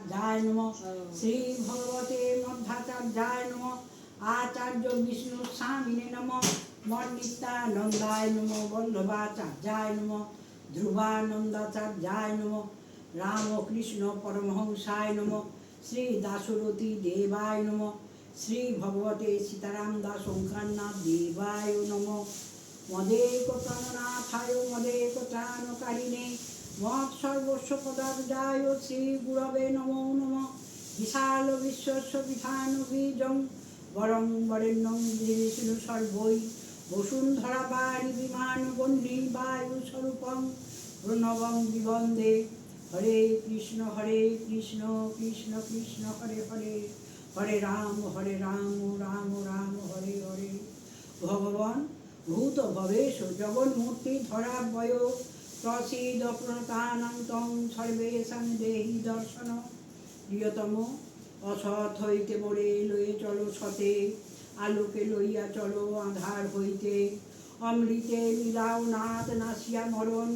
मध्वाचार्याय नमः श्री भगवते मध्वाचार्याय नमः आचार्य विष्णु स्वामिने नमः मन्नित्यानन्दाय नमः वल्लभाचार्याय नमः ध्रुवानन्दाचार्याय नमः रामकृष्ण परमहंसाय नमः श्री दासरथी देवाय नमः श्री भगवते सीताराम दास ओंकारनाथ देवाय नमः मदेक प्राणनाथाय मदेक त्राणकारिणे मत्सर्वस्व पदार्जाय श्री गुरवे नमो नमः विशाल विश्वस्य विधान बीजं वरं वरेण्यं विष्णु सर्वै वसुन्धरा बारी विमान बन्दी वायु स्वरूपं प्रणवं विवन्दे हरे कृष्ण कृष्ण कृष्ण हरे हरे हरे राम राम राम हरे हरे भगवान भूत भवेश जगन्मूर्ति धरा वयो प्रसीद प्रणतानन्तं सर्वेषां देहि दर्शन प्रियतम असत হইতে মোরে লয়ে চলো সতে আলোকে লইয়া চলো আঁধার হইতে অমৃতে মিলাও নাথ নাসিয়া মরণ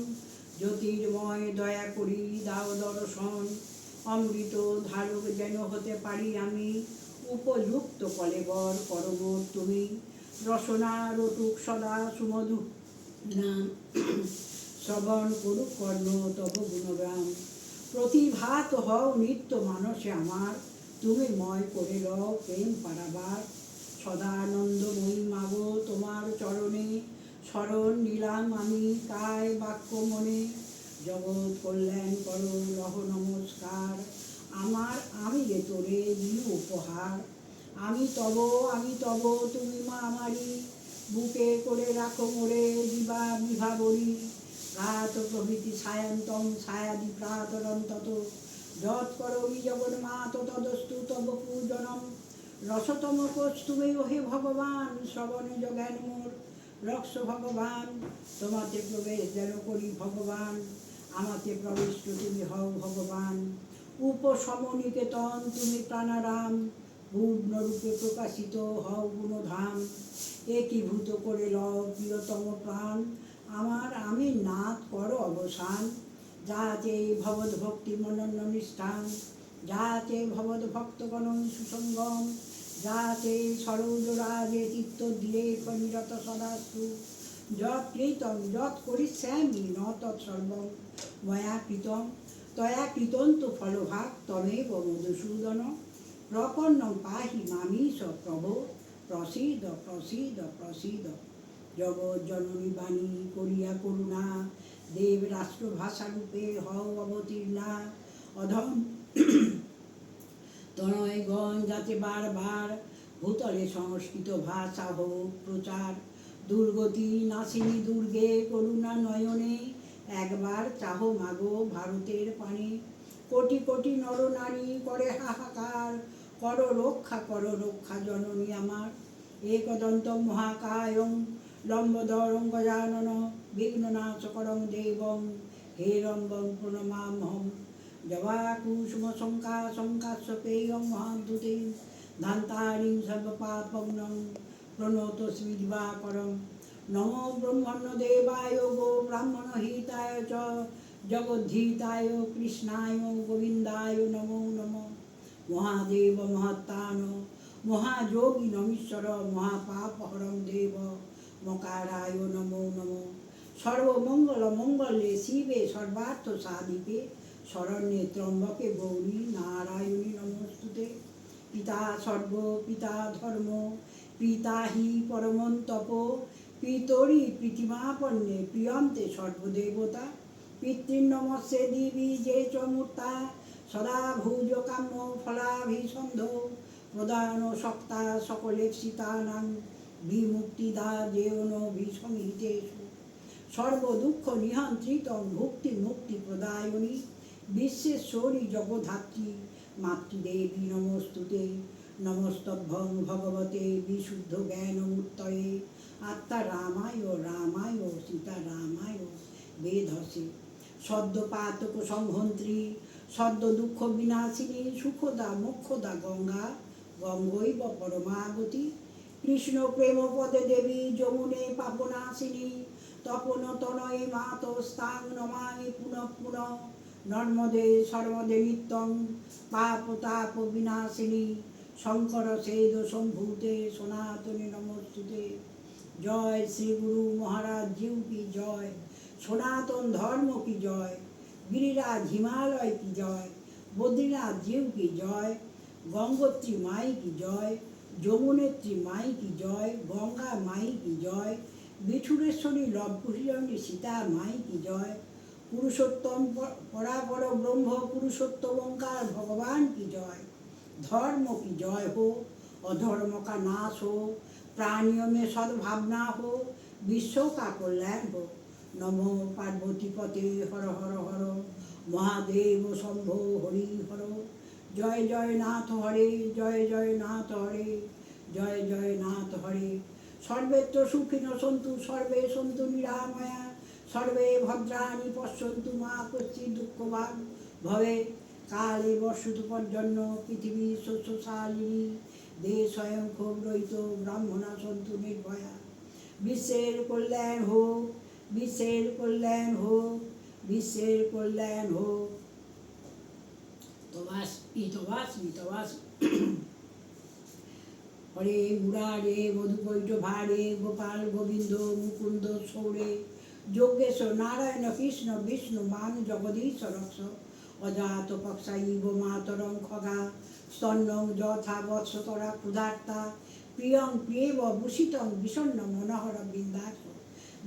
জ্যোতির্ময় দয়া করি দাও দর্শন অমৃত ধারক যেন হতে পারি আমি উপযুক্ত কলেবর পরম তুমি রসনা রটুক সদা সুমধু নাম শ্রবণ করুক কর্ণ তব গুণগ্রাম প্রতিভাত হও নিত্য মানসে আমার তুমি ময় করে লও প্রেম পারাবার সদানন্দময়ী মাগো তোমার চরণে শরণ নিলাম আমি কায় বাক্য মনে জগৎ কল্যাণ করো লহ নমস্কার আমার আমি এ তোরে দিও উপহার আমি তব তুমি মা আমারি বুকে করে রাখো মোরে দিবা বিভাবরী রাত প্রভৃতি ছায়ান্তং ছায়াদি প্রাতরন্তত যৎ করবি জগন্মাত তদস্তু তব পূজনম রসতম কস্তুমে হে ভগবান শ্রবণে যোগান মোর রক্ষ ভগবান তোমাতে প্রবেশ যেন করি ভগবান আমাতে প্রবিষ্ট তুমি হও ভগবান উপসমনিকেতন তুমি প্রাণারাম পূর্ণরূপে প্রকাশিত হও গুণধাম একীভূত করে লও প্রিয়তম প্রাণ আমার আমি নাথ করো অবসান যাতে ভবদ ভক্তি মনন্য নিষ্ঠান যাতে ভবদ ভক্তগণ সুসঙ্গম যাতে সরোজ রাজে চিত্ত দিয়ে পরিণত সদাস্তু যৎ কৃতম যৎ করিষ্যামি ন তৎসর্বং ময়া কৃতম তয়া কৃতন্তু ফলভাগ তমেব মধুসূদন প্রপন্নং পাহি মামীশ প্রভো প্রসীদ প্রসীদ প্রসীদ জগৎ জননী বাণী করিয়া করুণা দেব রাষ্ট্র ভাষা রূপে হও অবতীর্ণা অধম তনয়গণ যাতে বারবার ভূতলে সংস্কৃত ভাষা হোক প্রচার দুর্গতি নাসিনী দুর্গে করুণা নয়নে একবার চাহো মাগো ভারতের পানে কোটি কোটি নরনারী করে হাহাকার করো রক্ষা জননী আমার একদন্ত মহাকায়ং লম্বদরং গজানন বিঘ্ননাশকরং দেবং হেরম্বং প্রণমামহম জবাকুসুম শঙ্কাস্য পেয়ং মহাদ্ভুতে ধান্তারিং সর্বপাপগ্নং প্রণতস্মি দিবাকরং নমো ব্রহ্মণ্য দেবায় গো ব্রাহ্মণ হিতায় চ জগদ্ধিতায় কৃষ্ণায় গোবিন্দায় নমো নমঃ মহাদেব মহাত্তান মহাযোগী নমীশ্বর মহাপাপহরং দেব মকারায় নমো নমঃ সর্বমঙ্গল মঙ্গলে শিবে সর্বার্থ সাধিকে শরণ্যে ত্রম্বকে গৌরী নারায়ণী নমস্তুতে পিতা সর্ব পিতা ধর্ম পিতা হি পরমং তপ পিতরি প্রীতিমাপন্নে প্রিয়ন্তে সর্বদেবতা পিতৃন্নমস্যে দিবি যে চ মূর্তা সদা ভুজ কাম্য ফলাভিসন্ধ প্রদান সক্তা সকলে সীতানাং বিমুক্তিদা যেন ভীষণহিতেষু সর্বদুঃখ নিয়ন্ত্রিতং ভুক্তি মুক্তি প্রদায়নী বিশ্বেশ্বরী জগধাত্রী মাতৃদেবী নমস্তুতে নমস্তভ্যং ভগবতে বিশুদ্ধ জ্ঞানমূর্তয়ে আত্মা রামায় সীতারামায় বেধসে সদ্যপাতক সংহন্ত্রী সদ্য দুঃখ বিনাশিনী সুখদা মোক্ষদা গঙ্গৈব পরমাগতি কৃষ্ণ প্রেম পদে দেবী যমুনে পাপনাশিনী তপন তনয়ে মাতস্তাং নমামি পুনঃ পুনঃ নর্মদে সর্বদে নিত্যং পাপ তাপ বিনাশিনী শঙ্কর সেদ সম্ভূতে সনাতনে নমস্তুতে। জয় শ্রী গুরু মহারাজ জিউ কি জয়, সনাতন ধর্ম কি জয়, গিরিরাজ হিমালয় কি জয়, বদ্রীনাথ জিউ কি জয়, গঙ্গোত্রী মাই কি জয়, যমুনেত্রী মাই কি জয়, গঙ্গা মাই কি জয়, বিঠুরেশ্বরী লবকুশী সীতা মাই কি জয়, পুরুষোত্তম পরাপর ব্রহ্ম পুরুষোত্তম ওঙ্কার ভগবান की जय। धर्म की जय हो, अधर्म का नाश हो, प्राणियों में सद्भावना हो, विश्व का कल्याण हो। नमो पार्वती पते हर हर हर महादेव शंभो हरि हर। जय जय नाथ हरे, जय जय नाथ हरे, जय जय नाथ हरे। सर्वेत्र सुखिनो सन्तु सर्वे सन्तु निरामया, सर्वे भद्राणि पश्यन्तु मा कश्चित् दुःखभाग् भवेत्। काले वर्षतु पर्जन्य पृथिवी शस्यशालिनी, देह स्वयं क्षोभ रहित ब्राह्मणा सन्तु निर्भया। विश्वेर कल्याण हो, विश्वेर कल्याण हो, विश्वेर कल्याण हो। तवास्मि तवास्मि तवास्मि। हरे मुरारे मधुकैट भारे गोपाल गोविंद मुकुंद सौरे योगेश्वर नारायण कृष्ण विष्णु मान जगदीश रक्ष। अजात पक्षाइव मातरं खगा स्तन्नं यथा वत्सतरा क्षुधार्ता प्रियं प्रियेव भूषितं विषण्ण मनोहर बिन्दास।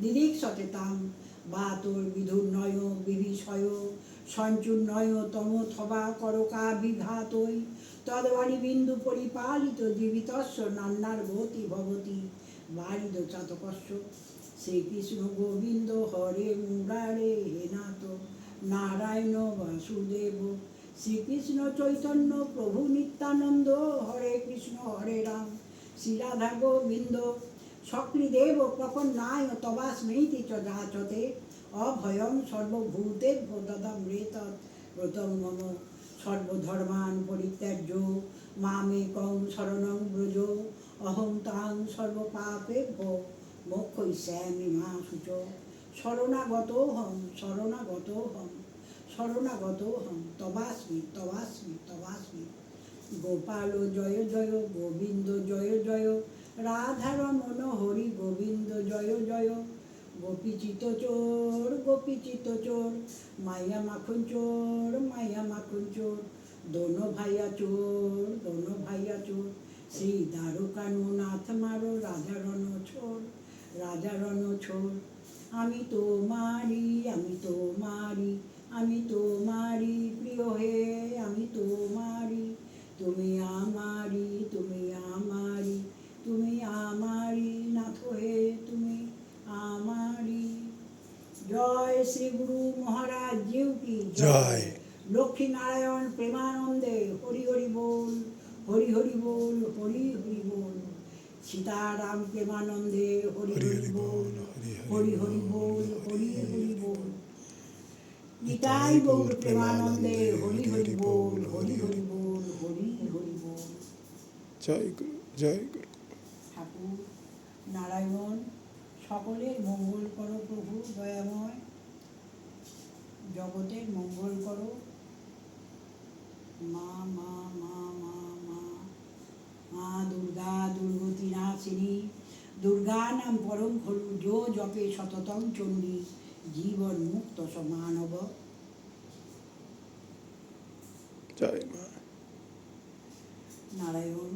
दिदीक्षते तां वातोर्विधुर्नय विभीषय सञ्चूर्णय तमोथवा करकाभिघातै तद्वारि बिन्दु परिपालित जीवितस्य नान्नार्भवति भवति वारिदचातकस्य। श्रीकृष्ण गोविंद हरे मुरारे हे नाथ नारायण वासुदेव। श्रीकृष्ण चैतन्य प्रभु नित्यानंद हरे कृष्ण हरे राम श्री राधा गोविंद। सक्रीदेव प्रपन्नाय तवास्मैति च जाचते अभयं सर्वभूतेभ्यो ददाम्येतत् व्रतं मम। सर्वधर्मान् परित्यज्य मामेकं शरणं व्रज अहं तां सर्वपापेभ्यो मोक्षयिष्यामि मा शुचो। शरणागतोऽहं शरणागतोऽहं शरणागतोऽहं तवास्मि तवास्मि तवास्मि। गोपाल जय जय गोविंद जय जय राधारमण हरि गोविंद जय जय। गोपीचित चोर माया माखन चोर दोनों भाइया चोर। श्री द्वारकानाथ मारो राजा रन छोड़। आमी तोमारी प्रिय हे आमी तोमारी तुमी आमारी नाथ हे तुमी आमारी। जय श्री गुरु महाराज जीव की जय। लक्ष्मी नारायण प्रेमानंदे हरि हरि बोल हरि हरि बोल हरि हरि बोल। सीताराम प्रेमानंदे हरि हरि बोल हरि हरि बोल हरि हरि बोल। निताई गौर प्रेमानंदे हरि हरि बोल हरि हरि बोल हरि हरि बोल। जय गुरु जय गुरु। ठाकुर नारायण সকলের মঙ্গল করো প্রভু দয়াময়, জগতের মঙ্গল করো। মা মা মা মা মা মা দুর্গা দুর্গতি নাশিনী দুর্গা নাম পরম খলু যো জপে শততম চণ্ডী জীবন মুক্ত সমানব। জয় মা নারায়ণ